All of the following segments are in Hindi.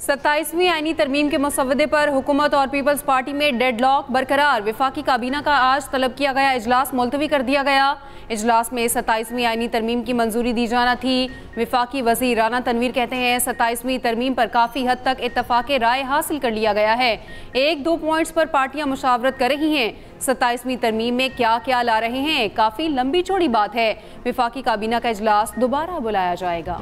27वीं आईनी तरमीम के मसवदे पर हुकूमत और पीपल्स पार्टी में डेडलॉक बरकरार। वफाकी काबीना का आज तलब किया गया इजलास मुलतवी कर दिया गया। इजलास में 27वीं आईनी तरमीम की मंजूरी दी जाना थी। वफाकी वज़ीर राना तनवीर कहते हैं 27वीं तरमीम पर काफ़ी हद तक इत्तफाक़ राय हासिल कर लिया गया है। 1-2 पॉइंट्स पर पार्टियां मुशावरत कर रही हैं। 27वीं तरमीम में क्या क्या ला रहे हैं, काफ़ी लंबी चौड़ी बात है। वफाकी काबीना का इजलास दोबारा बुलाया जाएगा।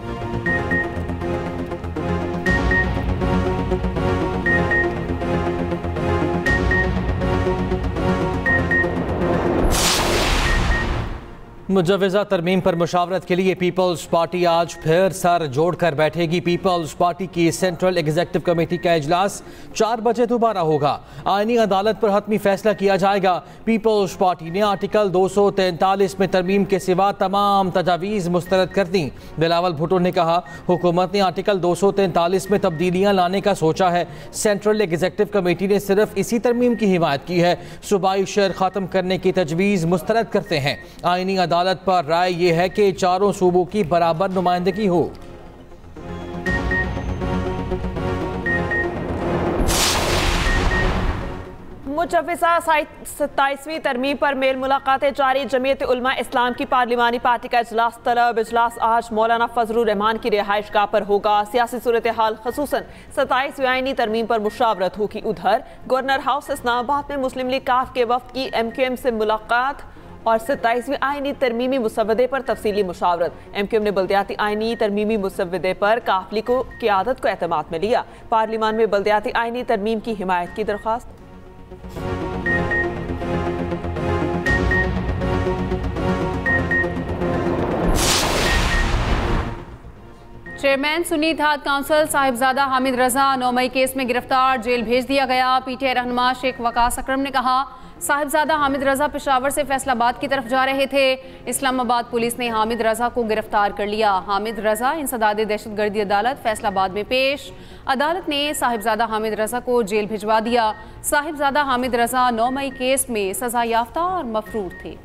मुजव्वज़ा तरमीम पर मुशावरत के लिए पीपल्स पार्टी आज फिर सर जोड़कर बैठेगी। पीपल्स पार्टी की सेंट्रल एग्जीक्यूटिव कमेटी का इजलास 4 बजे दोबारा होगा। आईनी अदालत पर हतमी फैसला किया जाएगा। पीपल्स पार्टी ने आर्टिकल 243 में तरमीम के सिवा तमाम तजावीज़ मुस्तरद कर दी। बिलावल भुट्टो ने कहा हुकूमत ने आर्टिकल 243 में तब्दीलियाँ लाने का सोचा है। सेंट्रल एग्जीक्यूटिव कमेटी ने सिर्फ इसी तरमीम की हिमायत की है। सूबाई शहर ख़त्म करने की तजवीज़ मुस्तरद करते हैं। आईनी अदालत पर राय यह है कि चारों सूबों की बराबर नुमाइंदगी हो। मुजव्वज़ा 27वीं तरमीम पर मेल मुलाकातें जारी। जमीयत उलमा इस्लाम की पार्लिमानी पार्टी का इजलास तलब। इजलास आज मौलाना फजलुर रहमान की रिहाइश गाह पर होगा। सियासी सूरत हाल खसूसन 27वीं आईनी तरमीम पर मुशावरत होगी। उधर गवर्नर हाउस इस्लामाबाद में मुस्लिम लीग काफ के वफ्द की MQM से मुलाकात और 27वीं आईनी तरमीमी मुसवदे पर तफसीली मुशावरत। MQM ने बल्दियाती आईनी तरमीमी मुसवदे पर काफली को क़यादत को एतमाद में लिया। पार्लिमान में बल्दियाती आईनी तरमीम की हिमायत की दरख्वास्त। चेयरमैन सुन्नी इत्तेहाद काउंसिल साहिबजादा हामिद रजा 9 मई केस में गिरफ्तार, जेल भेज दिया गया। PTI रहनुमा शेख वकास अकरम ने कहा साहिबजादा हामिद रजा पेशावर से फैसलाबाद की तरफ जा रहे थे। इस्लामाबाद पुलिस ने हामिद रजा को गिरफ्तार कर लिया। हामिद रजा इंसदाद दहशतगर्दी अदालत फैसलाबाद में पेश। अदालत ने साहिबजादा हामिद रजा को जेल भिजवा दिया। साहिबजादा हामिद रजा 9 मई केस में सजा याफ्ता और मफरूर थे।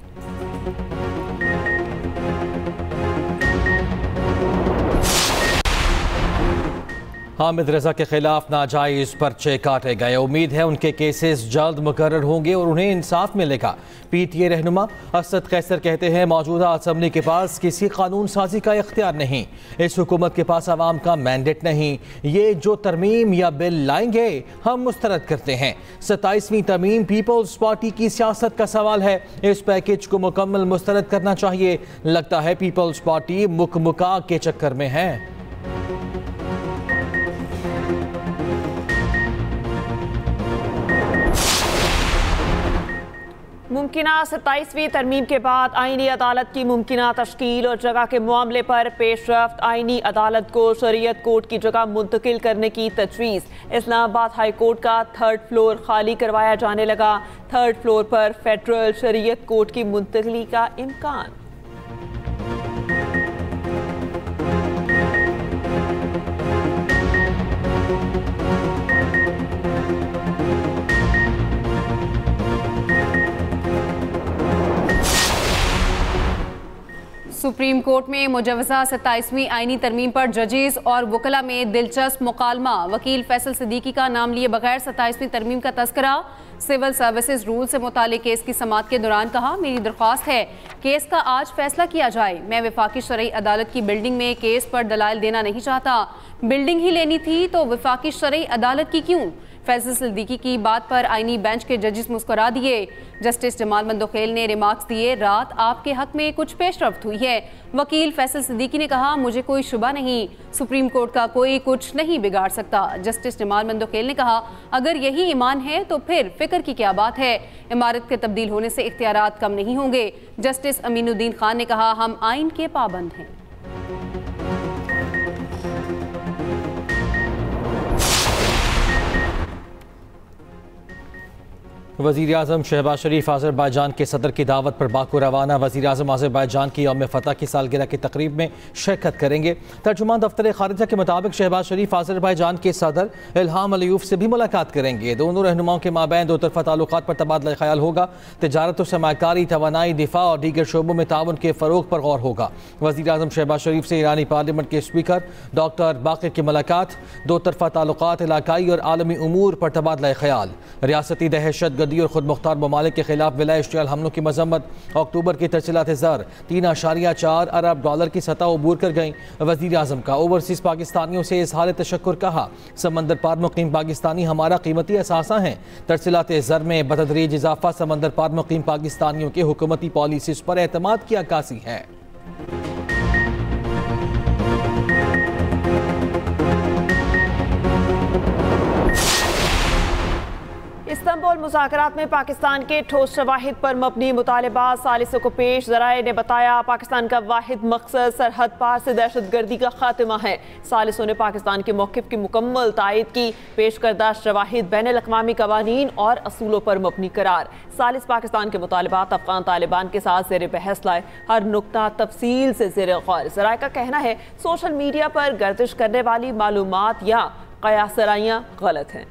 हामिद रजा के खिलाफ नाजायज़ पर्चे काटे गए। उम्मीद है उनके केसेस जल्द मुकर्रर होंगे और उन्हें इंसाफ मिलेगा। PTI रहनुमा असद कैसर कहते हैं मौजूदा असम्बली के पास किसी कानून साजी का इख्तियार नहीं। इस हुकूमत के पास आवाम का मैंडेट नहीं। ये जो तरमीम या बिल लाएंगे हम मुस्तरद करते हैं। 27वीं तरमीम पीपल्स पार्टी की सियासत का सवाल है। इस पैकेज को मुकम्मल मुस्तरद करना चाहिए। लगता है पीपल्स पार्टी मुकमुका के चक्कर में है। मुमकिना 27वीं तरमीम के बाद आईनी अदालत की मुमकिना तश्कील और जगह के मामले पर पेशरफ्त। आईनी अदालत को शरीयत कोर्ट की जगह मुंतकिल करने की तजवीज़। इस्लामाबाद हाई कोर्ट का 3rd फ्लोर खाली करवाया जाने लगा। 3rd फ्लोर पर फेडरल शरीयत कोर्ट की मुंतकिली का इम्कान। सुप्रीम कोर्ट में मुजव्वज़ा 27वीं आईनी तरमीम पर जजेस और वकला में दिलचस्प मुकालमा। वकील फैसल सिद्दीकी का नाम लिए बगैर 27वीं तरमीम का तस्करा। सिविल सर्विसेज रूल से मुतालिक केस की समाअत के दौरान कहा मेरी दरख्वास्त है केस का आज फैसला किया जाए। मैं वफाकी शरई अदालत की बिल्डिंग में केस पर दलाइल देना नहीं चाहता। बिल्डिंग ही लेनी थी तो वफाकी शरई अदालत की क्यों। फैसल सिद्दीकी की बात पर आईनी बेंच के जजेस मुस्कुरा दिए। जस्टिस जमाल मंदोखेल ने रिमार्क्स दिए रात आपके हक में कुछ पेशरफ्त हुई है। वकील फैसल सिद्दीकी ने कहा मुझे कोई शुबा नहीं, सुप्रीम कोर्ट का कोई कुछ नहीं बिगाड़ सकता। जस्टिस जमाल मंदोखेल ने कहा अगर यही ईमान है तो फिर फिक्र की क्या बात है। इमारत के तब्दील होने से इख्तियारात कम नहीं होंगे। जस्टिस अमीनुद्दीन खान ने कहा हम आइन के पाबंद हैं। वज़ीर आज़म शहबाज शरीफ आज़रबाईजान के सदर की दावत पर बाकू रवाना। वज़ीर आज़म आज़रबाईजान की यौम फ़तह की सालगिरह की तकरीब में शिरकत करेंगे। तर्जुमान दफ्तर खारिजा के मुताबिक शहबाज शरीफ आज़रबाईजान के सदर इल्हाम अलीयूफ से भी मुलाकात करेंगे। दोनों रहनुमाओं के माबैन दो तरफ़ा ताल्लुकात पर तबादला ख्याल होगा। तिजारत और सरमायाकारी, तवानाई, दिफा और दीगर शोबों में ताउन के फ़रोग पर गौर होगा। वज़ीर आज़म शहबाज शरीफ से ईरानी पार्लियामेंट के स्पीकर डॉक्टर बाक़िर की मुलाकात, दो तरफ़ा ताल्लुकात, इलाकाई और आलमी उमूर पर तबादला ख्याल, रियासती दहशत गर्दी और खुद मुख्तार ममालिक के खिलाफ विला इश्तियाल हमलों की मजम्मत। अक्टूबर की तरसीलात ज़र 3.4 अरब डॉलर की सतह अबूर कर गईं। वज़ीर आज़म का ओवरसीज़ पाकिस्तानियों से इज़हार तशक्कुर कहा। समंदर पार मुकीम पाकिस्तानी हमारा कीमती असासा हैं। तरसीलात ज़र में बतदरीज इजाफा समंदर पार मुकीम पाकिस्तानियों के हुकूमती पॉलिसीज़ पर एतमाद की अक्कासी है। इस्तांबुल मुज़ाकरात में पाकिस्तान के ठोस शवाहिद पर मबनी मुतालबात सालिसों को पेश। ज़राए ने बताया पाकिस्तान का वाहिद मकसद सरहद पार से दहशत गर्दी का खात्मा है। सालिसों ने पाकिस्तान के मौक़िफ़ की मुकम्मल तायद की। पेश करदा शवाहिद बैनुल अक़वामी क़वानीन और असूलों पर मबनी करार। सालिस पाकिस्तान के मुतालबात अफ़गान तालिबान के साथ ज़ेर बहस लाए, हर नुक्ता तफसील से ज़ेर गौर। ज़राए का कहना है सोशल मीडिया पर गर्दिश करने वाली मालूमात या क़यासराइयाँ गलत हैं।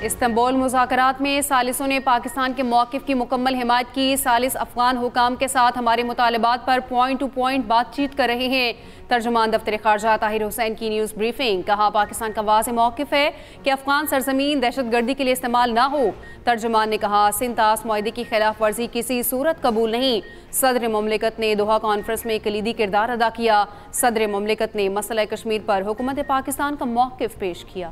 इस्तांबुल मुज़ाकरात में सालिसों ने पाकिस्तान के मौक़िफ़ की मुकम्मल हिमायत की। सालिस अफ़गान हुकाम के साथ हमारे मुतालबात पर पॉइंट टू पॉइंट बातचीत कर रहे हैं। तर्जुमान दफ्तर खारजा ताहिर हुसैन की न्यूज़ ब्रीफिंग। कहा पाकिस्तान का वाज़ेह मौक़िफ़ है कि अफ़गान सरज़मीन दहशत गर्दी के लिए इस्तेमाल ना हो। तर्जुमान ने कहा सिंतास मुआहदे की खिलाफ वर्जी किसी सूरत कबूल नहीं। सदर मुमलिकत ने दोहा कॉन्फ्रेंस में कलीदी किरदार अदा किया। सदर मुमलिकत ने मसला कश्मीर पर हुकूमत पाकिस्तान का मौक़िफ़ पेश किया।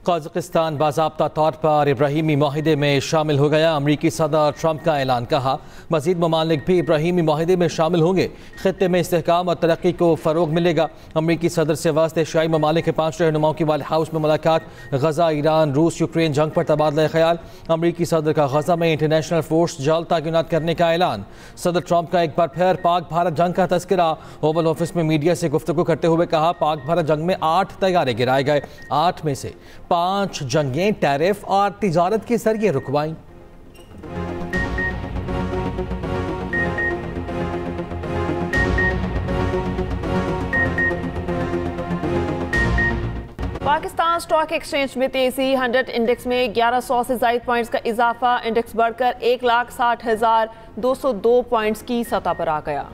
कज़ाकिस्तान बाज़ाब्ता तौर पर इब्राहीमी माहिदे में शामिल हो गया। अमरीकी सदर ट्रंप का ऐलान। कहा मज़ीद ममालिक भी इब्राहीमी माहिदे में शामिल होंगे। खित्ते में इस्तेहकाम और तरक्की को फ़रोग मिलेगा। अमरीकी सदर से वास्ते एशियाई ममालिक के 5 रहनुमाओं की व्हाइट हाउस में मुलाकात। गज़ा, ईरान, रूस, यूक्रेन जंग पर तबादला ख्याल। अमरीकी सदर का गज़ा में इंटरनेशनल फोर्स जल्द तैनात करने का ऐलान। सदर ट्रंप का एक बार फिर पाक भारत जंग का तस्करा। ओवल ऑफिस में मीडिया से गुफ्तगू करते हुए कहा पाक भारत जंग में 8 तैयारे गिराए गए। 8 में से 5 जंगें टैरिफ और तिजारत के जरिए रुकवाई। पाकिस्तान स्टॉक एक्सचेंज में तेजी। 100 इंडेक्स में 1100 से ज़ायद पॉइंट्स का इजाफा। इंडेक्स बढ़कर 1,60,202 पॉइंट्स की सतह पर आ गया।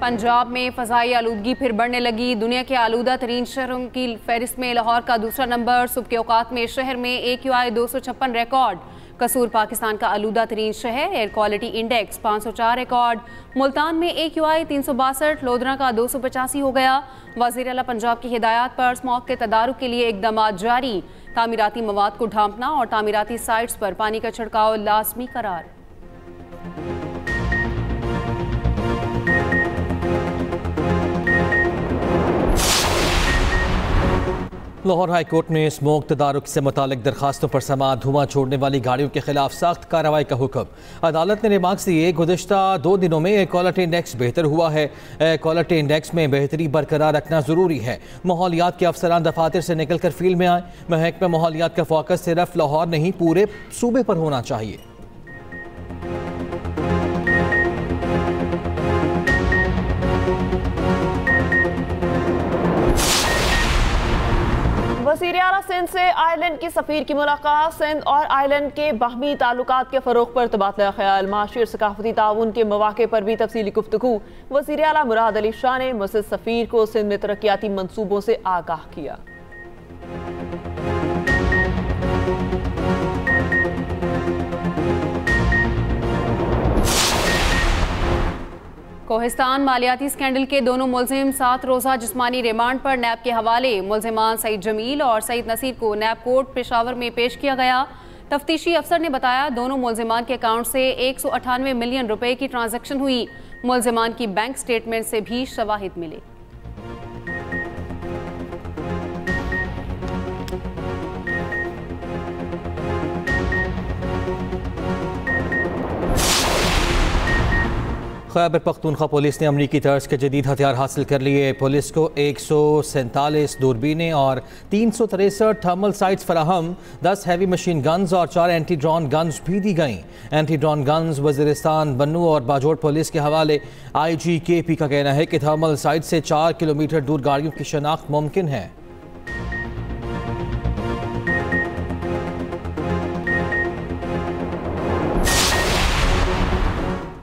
पंजाब में फ़ज़ाई आलूदगी फिर बढ़ने लगी। दुनिया के आलूदा तरीन शहरों की फहरिस्त में लाहौर का दूसरा नंबर। सुबह के औकात में शहर में AQI 256 रिकॉर्ड। कसूर पाकिस्तान का आलूदा तरीन शहर। Air quality index 504 record. Multan में AQI 362, लोधरा का 285 हो गया। वज़ीर आला पंजाब की हिदायत पर स्मॉग के तदारुक के लिए इक़दामात जारी। तामीराती मवाद को ढांपना और तामीराती साइट्स पर पानी का छिड़काव लाजमी करार। लाहौर हाई कोर्ट ने स्मोक तदारुक से मुतालिक दरखास्तों पर समाअत धुआं छोड़ने वाली गाड़ियों के खिलाफ सख्त कार्रवाई का हुक्म। अदालत ने रिमार्क्स दिए गुज़िश्ता 2 दिनों में एयर क्वालिटी इंडेक्स बेहतर हुआ है। एयर क्वालिटी इंडेक्स में बेहतरी बरकरार रखना ज़रूरी है। माहौलियात के अफसरान दफातर से निकल कर फील्ड में आए। महकमा माहौलियात का फोकस सिर्फ लाहौर नहीं पूरे सूबे पर होना चाहिए। वज़ीर आला सिंध से आयरलैंड की सफ़ीर की मुलाकात। सिंध और आयरलैंड के बाहमी ताल्लुकात के फ़रोग़ पर तबादला ख्याल। माशी और सकाफ़ती ताउन के मौक़े पर भी तफसीली गुफ्तगू। वज़ीर आला मुराद अली शाह ने मुसद सफ़ीर को सिंध में तरक्याती मनसूबों से आगाह किया। कोहिस्तान मालियाती स्कैंडल के दोनों मुलजिम 7 रोज़ा जिस्मानी रिमांड पर नैब के हवाले। मुलजिमान सईद जमील और सईद नसीर को नैब कोर्ट पेशावर में पेश किया गया। तफ्तीशी अफसर ने बताया दोनों मुलजिमान के अकाउंट से 198 मिलियन रुपए की ट्रांजैक्शन हुई। मुलजिमान की बैंक स्टेटमेंट से भी शवाहिद मिले। खैबर पख्तूनख्वा पुलिस ने अमरीकी तर्ज के जदीद हथियार हासिल कर लिए। पुलिस को 147 दूरबीनें और 363 थर्मल साइट्स फराहम, 10 हैवी मशीन गन्स और 4 एंटी ड्रोन गन्स भी दी गईं। एंटी ड्रोन गन्स वज़ीरिस्तान, बन्नू और बाजोड़ पुलिस के हवाले। IGKP का कहना है कि थर्मल साइट से 4 किलोमीटर दूर गाड़ियों की शनाख्त मुमकिन है।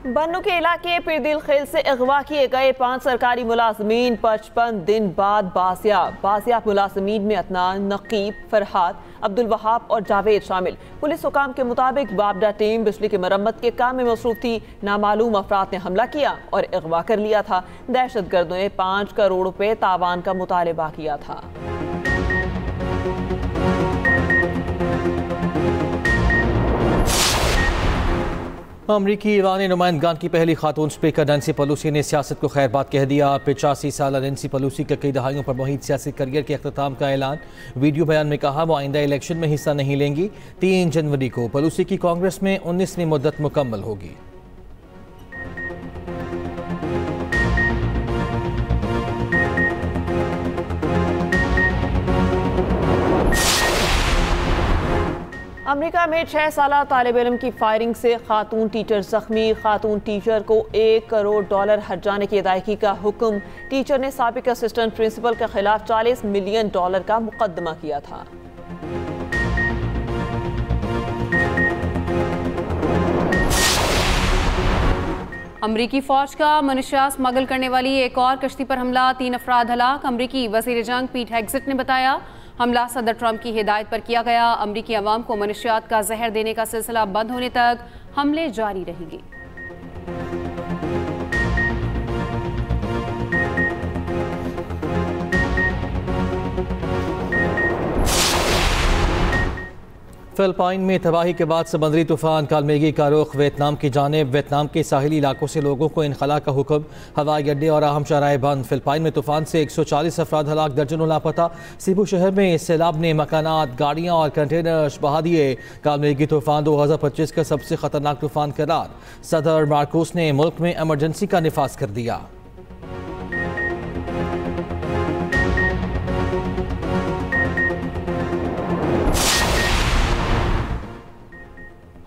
बन्नू के इलाके पिरदिल खेल से अगवा किए गए 5 सरकारी मुलाजमीन 55 दिन बाद बाजियाब मुलाजमीन में अदनान, नकीब, फरहाद, अब्दुल वहाब और जावेद शामिल। पुलिस हुकाम के मुताबिक बाबडा टीम बिजली की मरम्मत के काम में मसरूफ थी। नामालूम अफराद ने हमला किया और अगवा कर लिया था। दहशतगर्दों ने 5 करोड़ रुपए तावान का मुतालबा किया था। अमरीकी ईरानी नुमाइंदगान की पहली खातून स्पीकर नैन्सी पेलोसी ने सियासत को खैरबाद कह दिया। 85 साल नैन्सी पेलोसी के कई दहाइयों पर मुहित सियासी करियर के अख्ताम का ऐलान। वीडियो बयान में कहा वो आइंदा इलेक्शन में हिस्सा नहीं लेंगी। 3 जनवरी को पेलोसी की कांग्रेस में 19वीं मुद्दत मुकम्मल होगी। अमेरिका में 6 साला तालिब इल्म की फायरिंग से खातून टीचर जख्मी। खातून टीचर को $1 करोड़ हर्जाने की अदायगी का हुक्म। टीचर ने साबिक असिस्टेंट प्रिंसिपल के खिलाफ $40 मिलियन का मुकदमा किया था। अमरीकी फौज का मनुष्या स्मगल करने वाली एक और कश्ती पर हमला, 3 अफराद हलाक। अमरीकी वज़ीर जंग पीट हेग्सेट ने बताया हमला सदर ट्रंप की हिदायत पर किया गया। अमरीकी अवाम को मनुष्यात का जहर देने का सिलसिला बंद होने तक हमले जारी रहेंगे। फिलिपाइन में तबाही के बाद समुद्री तूफान कालमेगी का रुख वियतनाम की जानिब। वियतनाम के साहिली इलाकों से लोगों को इनखला का हुक्म। हवाई अड्डे और अहम शराए बंद। फिलिपाइन में तूफान से 140 अफराद हलाक, दर्जनों लापता। सीबू शहर में सैलाब ने मकानात, गाड़ियाँ और कंटेनर्स बहा दिए। कालमेगी तूफान 2025 का सबसे खतरनाक तूफान करार। सदर मार्कोस ने मुल्क में एमरजेंसी का निफाज कर दिया।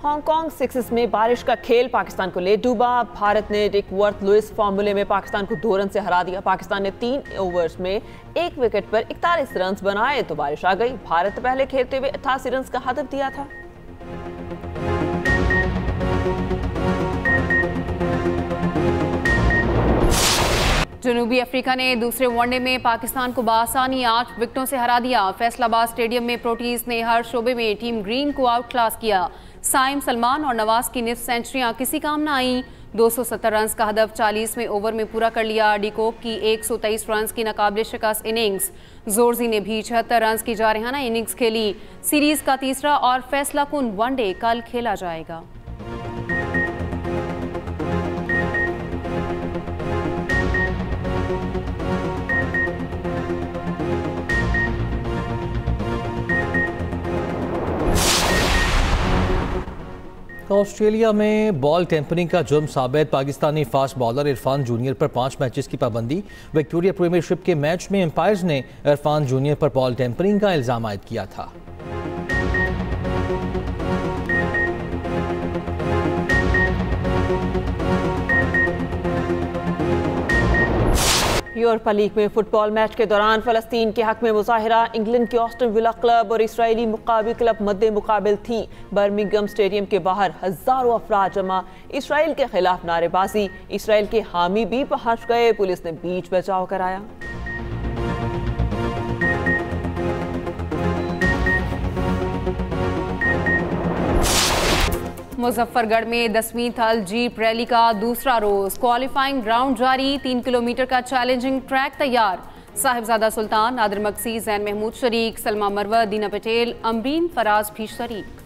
हांगकांग 6 में बारिश का खेल पाकिस्तान को ले डूबा। भारत ने डिक वर्थ लुइस फार्मूले में पाकिस्तान को 2 रन से हरा दिया। पाकिस्तान ने 3 ओवर्स में 1 विकेट पर 41 रन बनाए तो बारिश आ गई। भारत पहले खेलते हुए 88 रन का हदफ दिया था। जनूबी अफ्रीका ने दूसरे वनडे में पाकिस्तान को बासानी 8 विकेटों से हरा दिया। फैसलाबाद स्टेडियम में प्रोटीज ने हर शोबे में टीम ग्रीन को आउट क्लास किया। साइम, सलमान और नवाज की निफ्ट सेंचुरियां किसी काम न आई। 270 रन का हदफ 40वें ओवर में पूरा कर लिया। डिकोक की 123 रन की नाकाबिले शिकस्त इनिंग्स। जोरजी ने भी 76 रन की जारहाना इनिंग्स खेली। सीरीज का तीसरा और फैसला कुन वनडे कल खेला जाएगा। ऑस्ट्रेलिया में बॉल टेम्परिंग का जुर्म साबित। Pakistani fast bowler Irfan junior पर 5 मैचेस की पाबंदी। विक्टोरिया प्रीमियरशिप के मैच में एम्पायर्स ने इरफान जूनियर पर बॉल टेम्परिंग का इल्जाम आयद किया था। यूरोपा लीग में फुटबॉल मैच के दौरान फलस्तीन के हक में मुजाहिरा। इंग्लैंड के ऑस्टन विला क्लब और इसराइली मुकाबल क्लब मद्दे मुकाबिल थी। बर्मिंघम स्टेडियम के बाहर हजारों अफराद जमा। इसराइल के खिलाफ नारेबाजी। इसराइल के हामी भी पहुंच गए। पुलिस ने बीच बचाव कराया। मुजफ्फरगढ़ में 10वीं थल जीप रैली का दूसरा रोज। क्वालिफाइंग राउंड जारी। 3 किलोमीटर का चैलेंजिंग ट्रैक तैयार। साहिबजादा सुल्तान, नादिर मक्सी, जैन महमूद शरीक, सलमा मरवत, दीना पटेल, अमरीन फराज भी शरीक।